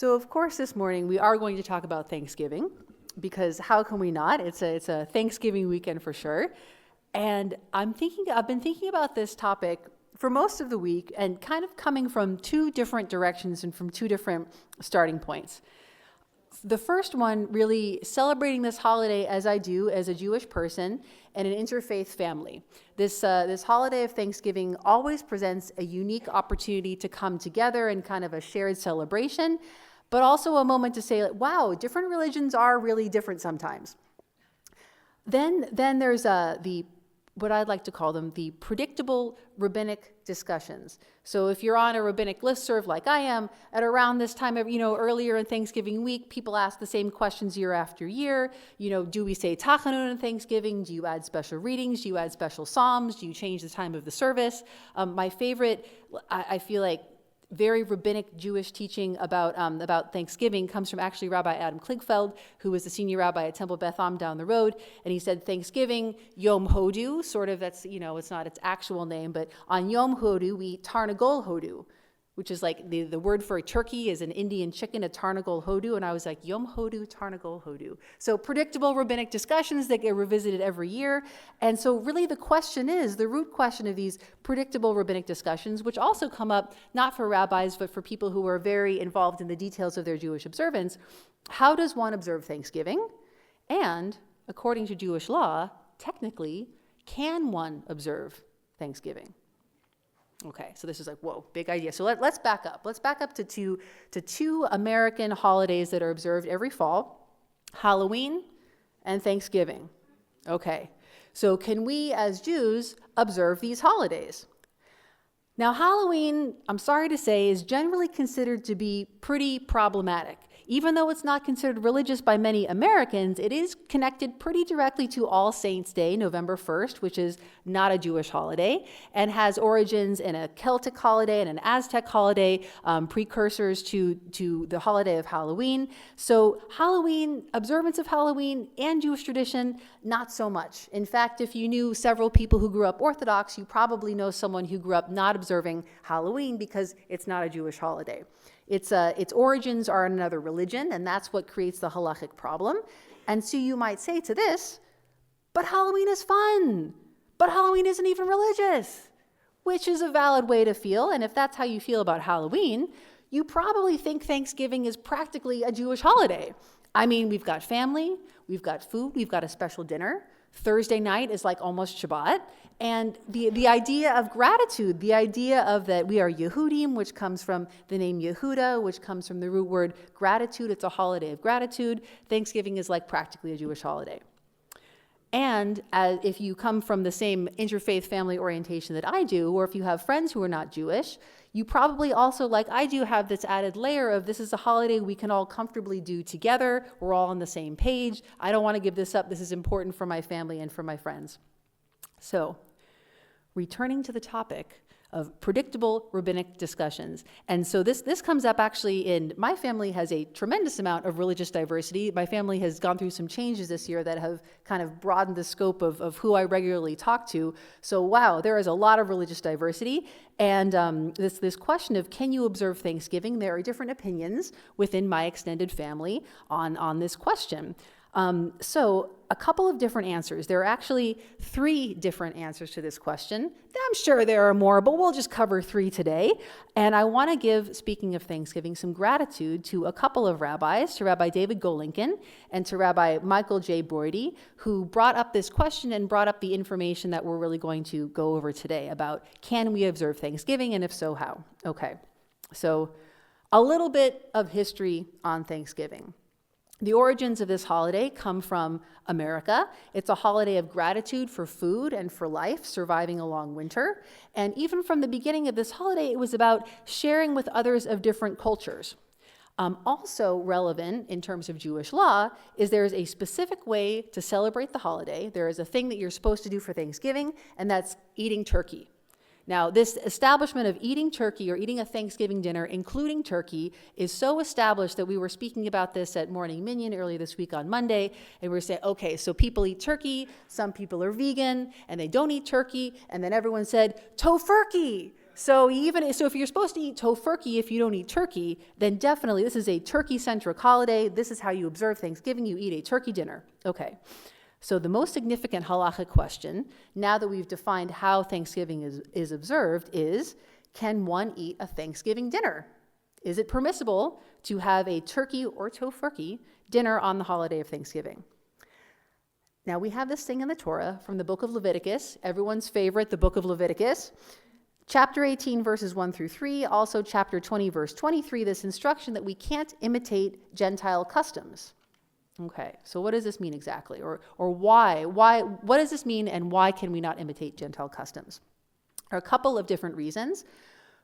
So of course this morning we are going to talk about Thanksgiving, because how can we not? It's a Thanksgiving weekend for sure. And I've been thinking about this topic for most of the week and kind of coming from two different directions and from two different starting points. The first one, really celebrating this holiday as I do as a Jewish person and an interfaith family. This holiday of Thanksgiving always presents a unique opportunity to come together in kind of a shared celebration, but also a moment to say, wow, different religions are really different sometimes. Then there's what I'd like to call them, the predictable rabbinic discussions. So if you're on a rabbinic listserv like I am, at around this time of, earlier in Thanksgiving week, people ask the same questions year after year. Do we say Tachanun on Thanksgiving? Do you add special readings? Do you add special psalms? Do you change the time of the service? My favorite, I feel like, very rabbinic Jewish teaching about Thanksgiving comes from actually Rabbi Adam Kligfeld, who was the senior rabbi at Temple Beth Am down the road. And he said Thanksgiving, Yom Hodu, sort of that's, it's not its actual name, but on Yom Hodu, we eat Tarnagol Hodu, which is like the word for a turkey is an Indian chicken, a Tarnagol Hodu. And I was like, Yom Hodu, Tarnagol Hodu. So predictable rabbinic discussions that get revisited every year. And so really the root question of these predictable rabbinic discussions, which also come up not for rabbis, but for people who are very involved in the details of their Jewish observance. How does one observe Thanksgiving? And according to Jewish law, technically, can one observe Thanksgiving? Okay, so this is like, whoa, big idea. So let's back up. Let's back up to two American holidays that are observed every fall, Halloween and Thanksgiving. Okay, so can we as Jews observe these holidays? Now, Halloween, I'm sorry to say, is generally considered to be pretty problematic. Even though it's not considered religious by many Americans, it is connected pretty directly to All Saints' Day, November 1st, which is not a Jewish holiday, and has origins in a Celtic holiday and an Aztec holiday, precursors to the holiday of Halloween. So Halloween, observance of Halloween and Jewish tradition, not so much. In fact, if you knew several people who grew up Orthodox, you probably know someone who grew up not observing Halloween because it's not a Jewish holiday. Its origins are in another religion, and that's what creates the halachic problem. And so you might say to this, but Halloween is fun. But Halloween isn't even religious, which is a valid way to feel. And if that's how you feel about Halloween, you probably think Thanksgiving is practically a Jewish holiday. I mean, we've got family, we've got food, we've got a special dinner. Thursday night is like almost Shabbat. And the idea of gratitude, the idea of that we are Yehudim, which comes from the name Yehuda, which comes from the root word gratitude. It's a holiday of gratitude. Thanksgiving is like practically a Jewish holiday. And if you come from the same interfaith family orientation that I do, or if you have friends who are not Jewish, you probably also, like I do, have this added layer of this is a holiday we can all comfortably do together. We're all on the same page. I don't want to give this up. This is important for my family and for my friends. So, returning to the topic of predictable rabbinic discussions. And so this comes up actually my family has a tremendous amount of religious diversity. My family has gone through some changes this year that have kind of broadened the scope of who I regularly talk to. So wow, there is a lot of religious diversity. And this question of can you observe Thanksgiving, there are different opinions within my extended family on this question. So a couple of different answers. There are actually 3 different answers to this question. I'm sure there are more, but we'll just cover 3 today. And I want to give, speaking of Thanksgiving, some gratitude to a couple of rabbis, to Rabbi David Golinkin and to Rabbi Michael J. Bordy, who brought up this question and brought up the information that we're really going to go over today about can we observe Thanksgiving, and if so, how? Okay, so a little bit of history on Thanksgiving. The origins of this holiday come from America. It's a holiday of gratitude for food and for life, surviving a long winter. And even from the beginning of this holiday, it was about sharing with others of different cultures. Also relevant in terms of Jewish law is there is a specific way to celebrate the holiday. There is a thing that you're supposed to do for Thanksgiving, and that's eating turkey. Now, this establishment of eating turkey or eating a Thanksgiving dinner, including turkey, is so established that we were speaking about this at Morning Minyan earlier this week on Monday, and we were saying, okay, so people eat turkey, some people are vegan, and they don't eat turkey, and then everyone said, tofurkey. So if you're supposed to eat tofurkey if you don't eat turkey, then definitely this is a turkey-centric holiday. This is how you observe Thanksgiving. You eat a turkey dinner. Okay. So the most significant halachic question, now that we've defined how Thanksgiving is observed, is can one eat a Thanksgiving dinner? Is it permissible to have a turkey or tofurkey dinner on the holiday of Thanksgiving? Now we have this thing in the Torah from the book of Leviticus, everyone's favorite, the book of Leviticus. Chapter 18, verses 1 through 3, also chapter 20, verse 23, this instruction that we can't imitate Gentile customs. Okay, so what does this mean exactly? Or why? What does this mean and why can we not imitate Gentile customs? There are a couple of different reasons.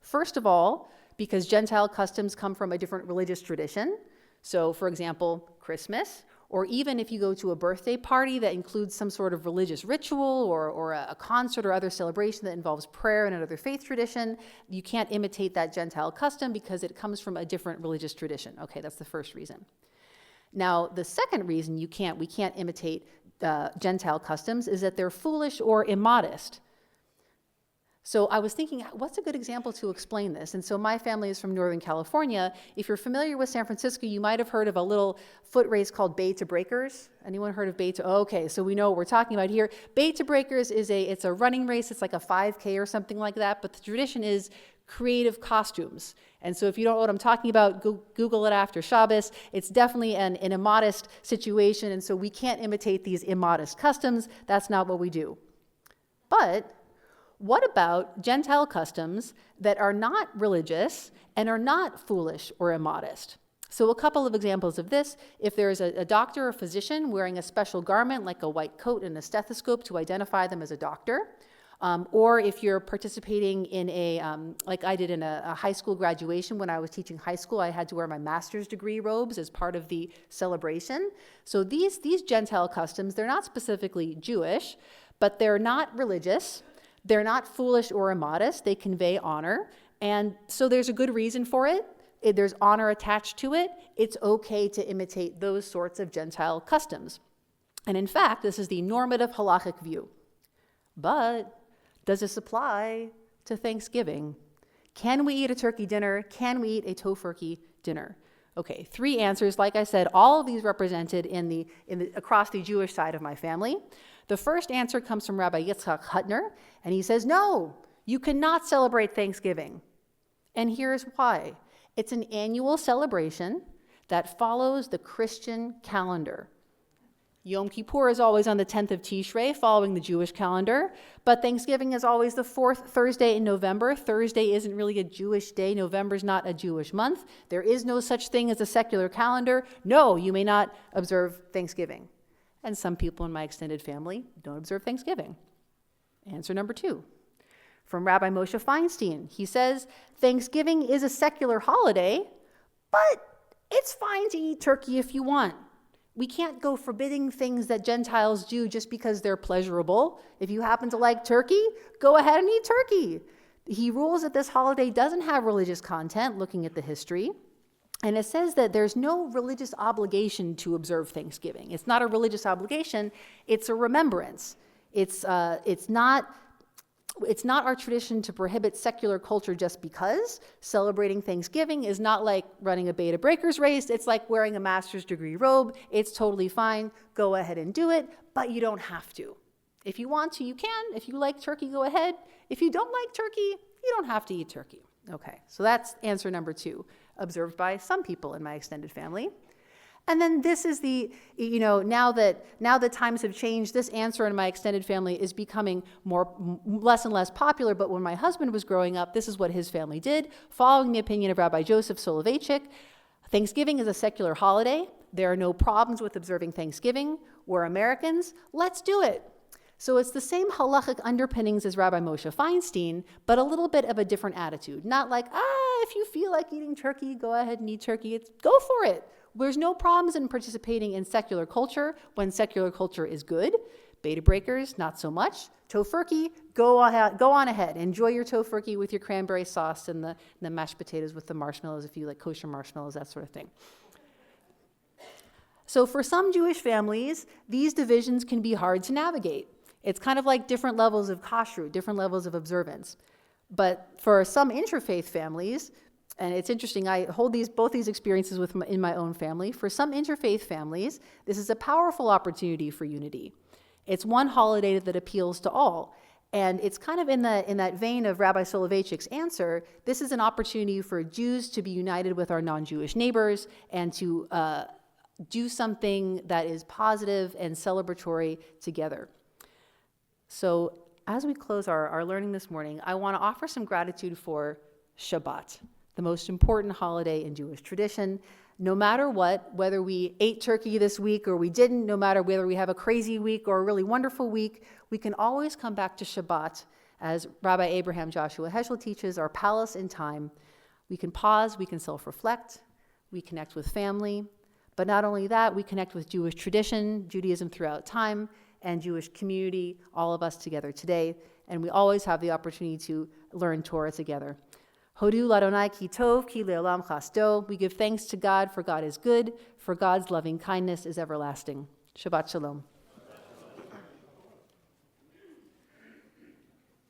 First of all, because Gentile customs come from a different religious tradition. So, for example, Christmas, or even if you go to a birthday party that includes some sort of religious ritual or a concert or other celebration that involves prayer and another faith tradition, you can't imitate that Gentile custom because it comes from a different religious tradition. Okay, that's the first reason. Now, the second reason we can't imitate Gentile customs is that they're foolish or immodest. So I was thinking, what's a good example to explain this? And so my family is from Northern California. If you're familiar with San Francisco, you might have heard of a little foot race called Bay to Breakers. Anyone heard of Bay to? Okay, so we know what we're talking about here. Bay to Breakers it's a running race. It's like a 5K or something like that. But the tradition is creative costumes. And so if you don't know what I'm talking about, Google it after Shabbos. It's definitely an immodest situation. And so we can't imitate these immodest customs. That's not what we do. But what about Gentile customs that are not religious and are not foolish or immodest? So a couple of examples of this. If there's a doctor or physician wearing a special garment like a white coat and a stethoscope to identify them as a doctor, or if you're participating in like I did in a high school graduation when I was teaching high school, I had to wear my master's degree robes as part of the celebration. So these Gentile customs, they're not specifically Jewish, but they're not religious. They're not foolish or immodest. They convey honor. And so there's a good reason for it. There's honor attached to it. It's okay to imitate those sorts of Gentile customs. And in fact, this is the normative halachic view. But does this apply to Thanksgiving? Can we eat a turkey dinner? Can we eat a tofurkey dinner? Okay, 3 answers. Like I said, all of these represented across the Jewish side of my family. The first answer comes from Rabbi Yitzchak Hutner, and he says, no, you cannot celebrate Thanksgiving. And here's why. It's an annual celebration that follows the Christian calendar. Yom Kippur is always on the 10th of Tishrei, following the Jewish calendar, but Thanksgiving is always the 4th Thursday in November. Thursday isn't really a Jewish day. November's not a Jewish month. There is no such thing as a secular calendar. No, you may not observe Thanksgiving. And some people in my extended family don't observe Thanksgiving. Answer number 2. From Rabbi Moshe Feinstein, he says, Thanksgiving is a secular holiday, but it's fine to eat turkey if you want. We can't go forbidding things that Gentiles do just because they're pleasurable. If you happen to like turkey, go ahead and eat turkey. He rules that this holiday doesn't have religious content, looking at the history. And it says that there's no religious obligation to observe Thanksgiving. It's not a religious obligation, it's a remembrance. It's not our tradition to prohibit secular culture just because. Celebrating Thanksgiving is not like running a Beta Breakers race. It's like wearing a master's degree robe. It's totally fine. Go ahead and do it, but you don't have to. If you want to, you can. If you like turkey, go ahead. If you don't like turkey, you don't have to eat turkey. Okay, so that's answer number 2, observed by some people in my extended family. And then this is now that times have changed, this answer in my extended family is becoming less and less popular. But when my husband was growing up, this is what his family did. Following the opinion of Rabbi Joseph Soloveitchik, Thanksgiving is a secular holiday. There are no problems with observing Thanksgiving. We're Americans. Let's do it. So it's the same halachic underpinnings as Rabbi Moshe Feinstein, but a little bit of a different attitude. Not like, if you feel like eating turkey, go ahead and eat turkey. Go for it. There's no problems in participating in secular culture when secular culture is good. Beta Breakers, not so much. Tofurkey, go on ahead. Enjoy your tofurkey with your cranberry sauce and the mashed potatoes with the marshmallows, if you like kosher marshmallows, that sort of thing. So for some Jewish families, these divisions can be hard to navigate. It's kind of like different levels of kashrut, different levels of observance. But for some interfaith families, and it's interesting, I hold both these experiences in my own family. For some interfaith families, this is a powerful opportunity for unity. It's one holiday that appeals to all. And it's kind of in that vein of Rabbi Soloveitchik's answer. This is an opportunity for Jews to be united with our non-Jewish neighbors and to do something that is positive and celebratory together. So as we close our learning this morning, I want to offer some gratitude for Shabbat, the most important holiday in Jewish tradition. No matter what, whether we ate turkey this week or we didn't, no matter whether we have a crazy week or a really wonderful week, we can always come back to Shabbat. As Rabbi Abraham Joshua Heschel teaches, our palace in time. We can pause, we can self-reflect, we connect with family. But not only that, we connect with Jewish tradition, Judaism throughout time, and Jewish community, all of us together today. And we always have the opportunity to learn Torah together. Hodu l'Adonai ki tov, ki le'olam chasdo. We give thanks to God, for God is good, for God's loving kindness is everlasting. Shabbat shalom.